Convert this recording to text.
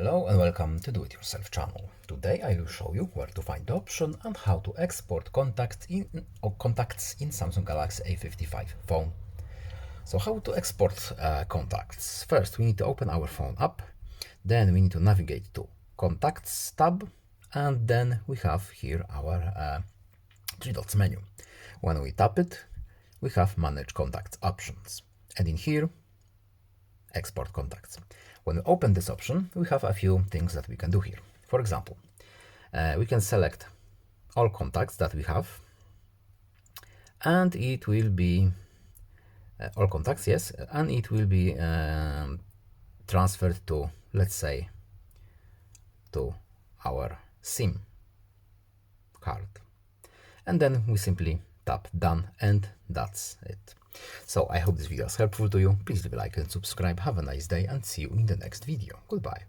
Hello and welcome to Do It Yourself channel. Today I will show you where to find the option and how to export contacts in Samsung Galaxy A55 phone. So how to export contacts? First we need to open our phone up, then we need to navigate to Contacts tab, and then we have here our three dots menu. When we tap it, we have Manage Contacts options, and in here Export contacts. When we open this option, we have a few things that we can do here. For example, we can select all contacts that we have, and it will be all contacts, yes, and it will be transferred to, let's say, to our SIM card. And then we simply tap done, and that's it. So I hope this video is helpful to you. Please leave a like and subscribe. Have a nice day and see you in the next video. Goodbye.